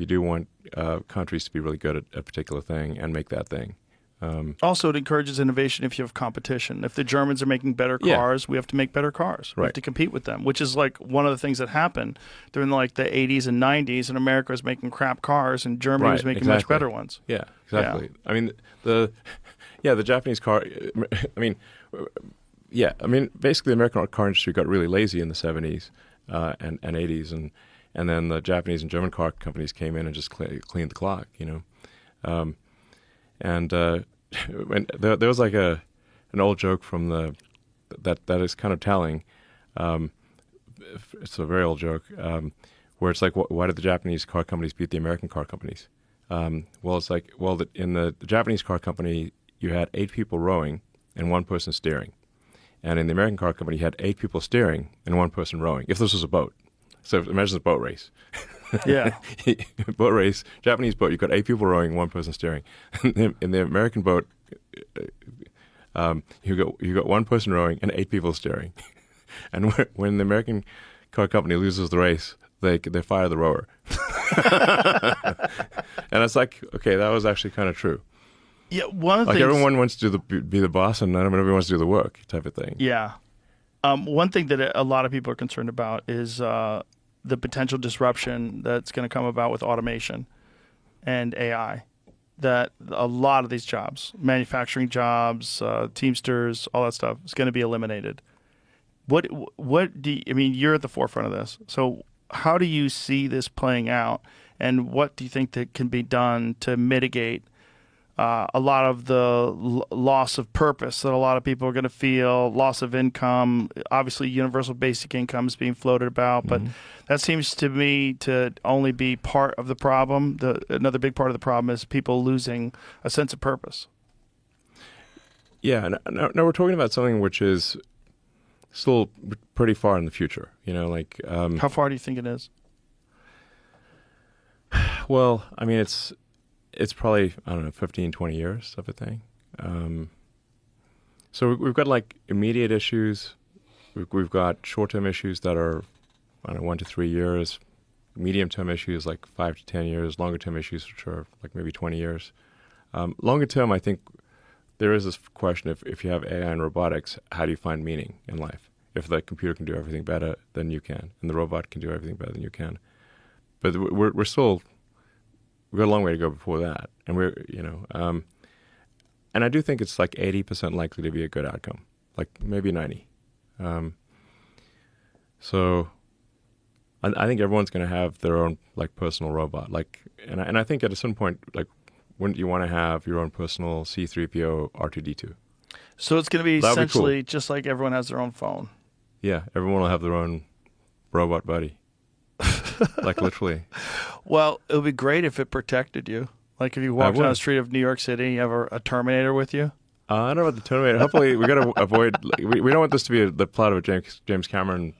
You do want countries to be really good at a particular thing and make that thing. Also, it encourages innovation if you have competition. If the Germans are making better cars, we have to make better cars. We have to compete with them, which is like one of the things that happened during like the 80s and 90s, and America was making crap cars and Germany was making much better ones. Yeah, exactly. Yeah. I mean, the Japanese car, basically the American car industry got really lazy in the 70s and 80s, and then the Japanese and German car companies came in and just cleaned the clock, when there was like an old joke from that is kind of telling. It's a very old joke where it's like, why did the Japanese car companies beat the American car companies? It's like, in the Japanese car company you had 8 people rowing and 1 person steering, and in the American car company you had 8 people steering and 1 person rowing. If this was a boat, so imagine a boat race. Yeah. Boat race, Japanese boat, you've got 8 people rowing, 1 person steering. In the American boat, you got 1 person rowing and 8 people steering. And when the American car company loses the race, they fire the rower. And it's like, okay, that was actually kind of true. Yeah, one of the things, things, everyone wants to be the boss, and not everybody wants to do the work, type of thing. Yeah. One thing that a lot of people are concerned about is the potential disruption that's going to come about with automation and AI. That a lot of these jobs, manufacturing jobs, Teamsters, all that stuff, is going to be eliminated. What you're at the forefront of this. So how do you see this playing out, and what do you think that can be done to mitigate a lot of the loss of purpose that a lot of people are going to feel, loss of income? Obviously, universal basic income is being floated about, but that seems to me to only be part of the problem. Another big part of the problem is people losing a sense of purpose. Yeah, no, we're talking about something which is still pretty far in the future. How far do you think it is? Well, I mean, it's probably, I don't know, 15, 20 years type of thing. So we've got like immediate issues. We've got short-term issues that are, I don't know, 1 to 3 years. Medium-term issues like 5 to 10 years. Longer-term issues which are like maybe 20 years. Longer-term, I think there is this question, if you have AI and robotics, how do you find meaning in life? If the computer can do everything better than you can, and the robot can do everything better than you can. But we're still... We've got a long way to go before that, and and I do think it's like 80% likely to be a good outcome, like maybe 90. So I think everyone's going to have their own like personal robot, and I think at a certain point, like, wouldn't you want to have your own personal C-3PO R2-D2? So it's going to be essentially just like everyone has their own phone. Yeah, everyone will have their own robot buddy. Like literally. Well, it would be great if it protected you. Like if you walk down the street of New York City, you have a Terminator with you. I don't know about the Terminator. Hopefully, we got to avoid. We don't want this to be the plot of a James Cameron.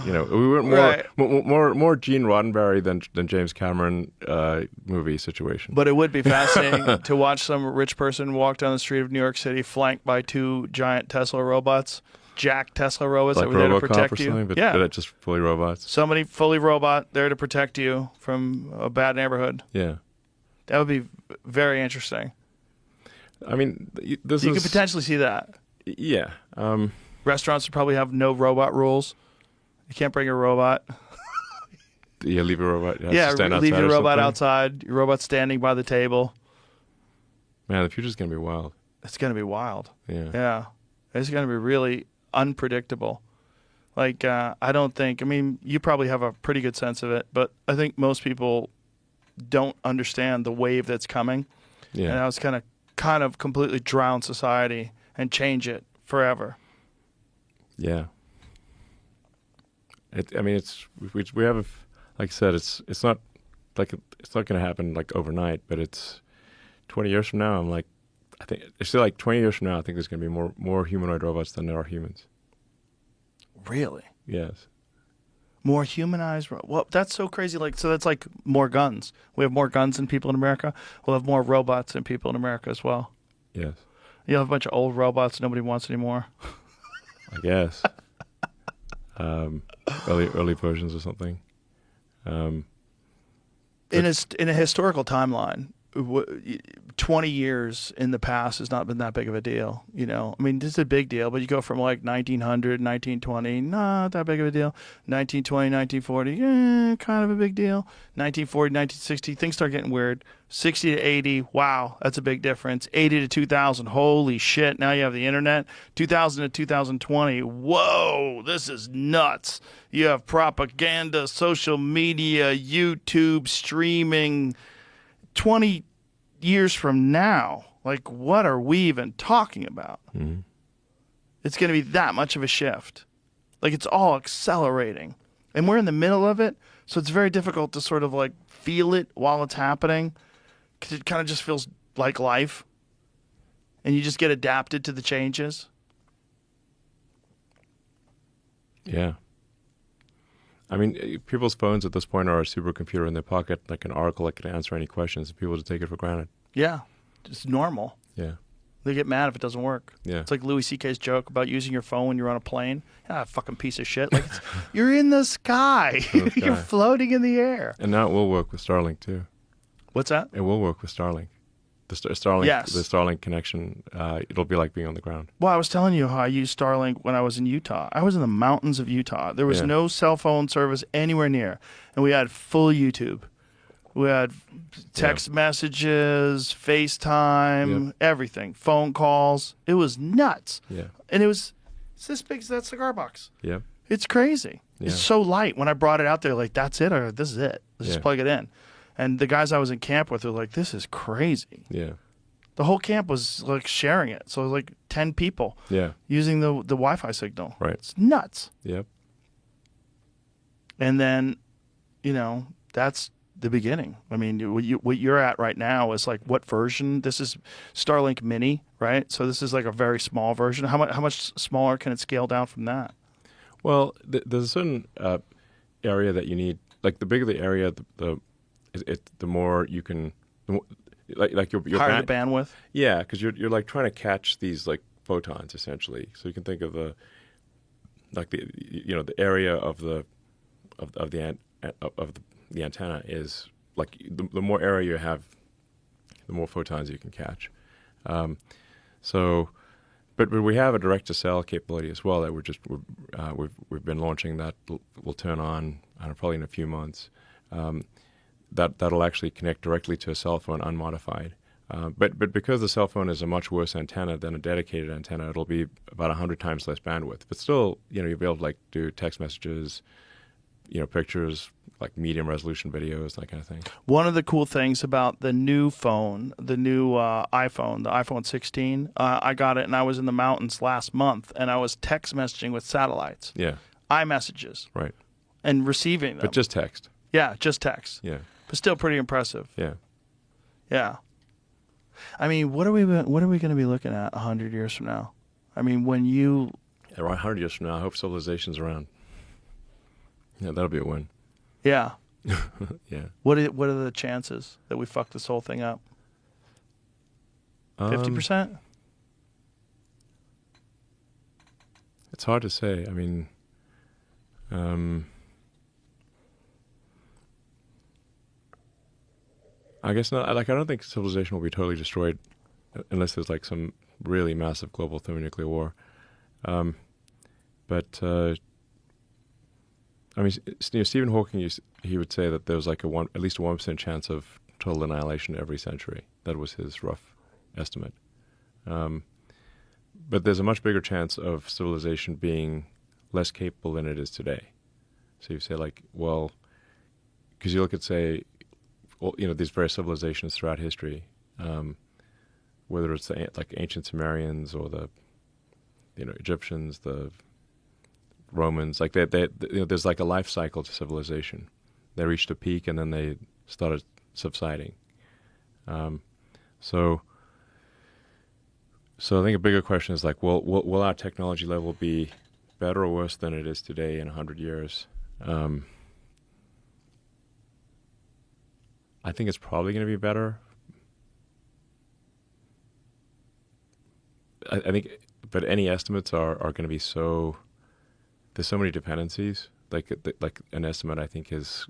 We want more Gene Roddenberry than James Cameron movie situation. But it would be fascinating to watch some rich person walk down the street of New York City, flanked by 2 giant Tesla robots. Jack Tesla robots like that were there to protect you. But just fully robots. Somebody fully robot there to protect you from a bad neighborhood. Yeah. That would be very interesting. I mean, you could potentially see that. Yeah. Restaurants would probably have no robot rules. You can't bring a robot. Yeah, leave a robot. Leave your robot outside. Your robot standing by the table. Man, the future's going to be wild. It's going to be wild. Yeah. It's going to be really unpredictable. Like, I don't think, you probably have a pretty good sense of it, but I think most people don't understand the wave that's coming. Yeah. And that's kind of completely drown society and change it forever. Yeah. We have, like I said, it's not going to happen like overnight, but it's 20 years from now. I think it's still like 20 years from now. I think there's going to be more humanoid robots than there are humans. Really? Yes. More humanized? Well, that's so crazy. So that's like more guns. We have more guns than people in America. We'll have more robots than people in America as well. Yes. You'll have a bunch of old robots nobody wants anymore. I guess. Early versions or something. in a historical timeline, 20 years in the past has not been that big of a deal. You know, I mean, this is a big deal, but you go from like 1900, 1920, not that big of a deal. 1920, 1940, kind of a big deal. 1940, 1960, things start getting weird. 60 to 80, wow, that's a big difference. 80 to 2000, holy shit, now you have the internet. 2000 to 2020, whoa, this is nuts. You have propaganda, social media, YouTube, streaming. 20 years from now, like, what are we even talking about? Mm-hmm. It's going to be that much of a shift. Like, it's all accelerating. And we're in the middle of it, so it's very difficult to sort of, like, feel it while it's happening, because it kind of just feels like life. And you just get adapted to the changes. Yeah. I mean, people's phones at this point are a supercomputer in their pocket, like an oracle that can answer any questions, and people just take it for granted. Yeah, it's normal. Yeah. They get mad if it doesn't work. Yeah. It's like Louis C.K.'s joke about using your phone when you're on a plane. Ah, fucking piece of shit. Like, you're in the sky. You're floating in the air. And now it will work with Starlink, too. What's that? It will work with Starlink. The Starlink, Yes. the Starlink connection, it'll be like being on the ground. Well, I was telling you how I used Starlink when I was in Utah. I was in the mountains of Utah. There was no cell phone service anywhere near. And we had full YouTube. We had text messages, FaceTime, everything, phone calls. It was nuts. Yeah. And it's this big as that cigar box. Yeah. It's crazy. Yeah. It's so light. When I brought it out there, like, that's it, or this is it. Let's just plug it in. And the guys I was in camp with were like, this is crazy. Yeah. The whole camp was like sharing it. So it was like 10 people using the Wi-Fi signal. Right. It's nuts. Yep. And then, you know, that's the beginning. I mean, what you're at right now is like what version? This is Starlink Mini, right? So this is like a very small version. How much smaller can it scale down from that? Well, there's a certain area that you need. Like, the bigger the area, the more you can, like your higher the bandwidth. Yeah, because you're like trying to catch these like photons essentially. So you can think of the area of the antenna is like the more area you have, the more photons you can catch. But we have a direct to cell capability as well that we've been launching that will turn on probably in a few months. That'll actually connect directly to a cell phone unmodified. But because the cell phone is a much worse antenna than a dedicated antenna, it'll be about 100 times less bandwidth. But still, you'll be able to like do text messages, pictures, like medium resolution videos, that kind of thing. One of the cool things about the new phone, the new iPhone, the iPhone 16, I got it and I was in the mountains last month and I was text messaging with satellites. Yeah. iMessages. Right. And receiving them. But just text. Yeah, just text. Yeah. But still pretty impressive. Yeah. Yeah. I mean, what are we going to be looking at 100 years from now? I mean, when you... Around 100 years from now, I hope civilization's around. Yeah, that'll be a win. Yeah. Yeah. What are the chances that we fuck this whole thing up? 50%? It's hard to say. I mean, I guess not. Like, I don't think civilization will be totally destroyed unless there's like some really massive global thermonuclear war. But I mean, Stephen Hawking he would say that there was like at least a 1% chance of total annihilation every century. That was his rough estimate. But there's a much bigger chance of civilization being less capable than it is today. So you say like, well, because you look at, say, these various civilizations throughout history, whether it's like ancient Sumerians or the, Egyptians, the Romans, like there's like a life cycle to civilization. They reached a peak and then they started subsiding. So I think a bigger question is like, well, will our technology level be better or worse than it is today in 100 years? I think it's probably going to be better. I think, but any estimates are going to be so. There's so many dependencies. Like an estimate, I think, is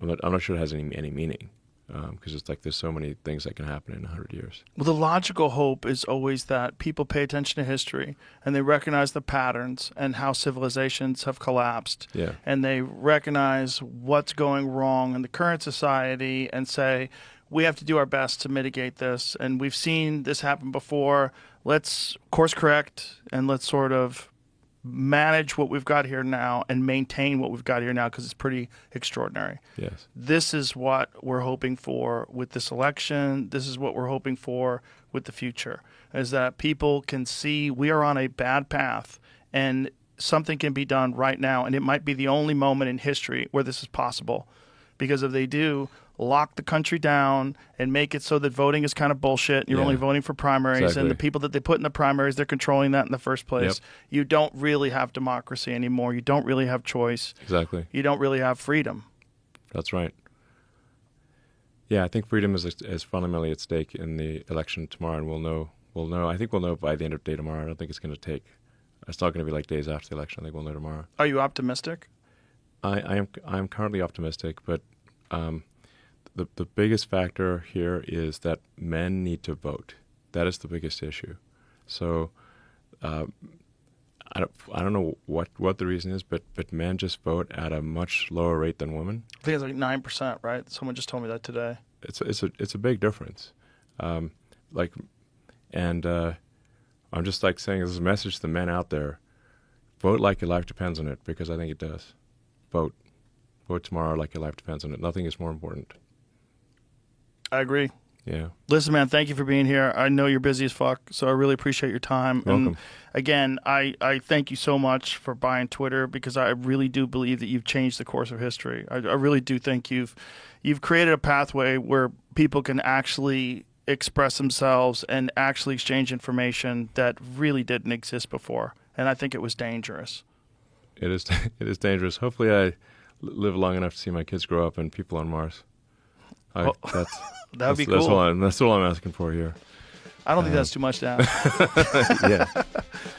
I'm not sure it has any meaning, because it's like there's so many things that can happen in 100 years. Well, the logical hope is always that people pay attention to history and they recognize the patterns and how civilizations have collapsed. Yeah. And they recognize what's going wrong in the current society and say, we have to do our best to mitigate this. And we've seen this happen before. Let's course correct and let's sort of manage what we've got here now and maintain what we've got here now, because it's pretty extraordinary. Yes. This is what we're hoping for with this election. This is what we're hoping for with the future, is that people can see we are on a bad path and something can be done right now. And it might be the only moment in history where this is possible, because if they do lock the country down and make it so that voting is kind of bullshit, and you're only voting for primaries, exactly. and the people that they put in the primaries, they're controlling that in the first place. Yep. You don't really have democracy anymore. You don't really have choice. Exactly. You don't really have freedom. That's right. Yeah, I think freedom is fundamentally at stake in the election tomorrow, and we'll know. I think we'll know by the end of the day tomorrow. I don't think it's going to take. It's not going to be like days after the election. I think we'll know tomorrow. Are you optimistic? I'm currently optimistic, but the biggest factor here is that men need to vote. That is the biggest issue. So I don't know what the reason is, but men just vote at a much lower rate than women. I think it's like 9%, right? Someone just told me that today. It's a big difference. I'm just like saying this is a message to the men out there: vote like your life depends on it, because I think it does. Vote tomorrow like your life depends on it. Nothing is more important. I agree. Yeah. Listen, man, thank you for being here. I know you're busy as fuck, so I really appreciate your time. You're welcome. And again, I thank you so much for buying Twitter, because I really do believe that you've changed the course of history. I really do think you've created a pathway where people can actually express themselves and actually exchange information that really didn't exist before. And I think it was dangerous. It is dangerous. Hopefully I live long enough to see my kids grow up and people on Mars. That would be cool. That's all I'm asking for here. I don't think that's too much to ask. Yeah.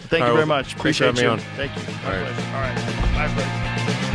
Thank you very much. Appreciate Appreciate you. having me on. Thank you. All right. All right. Bye, buddy.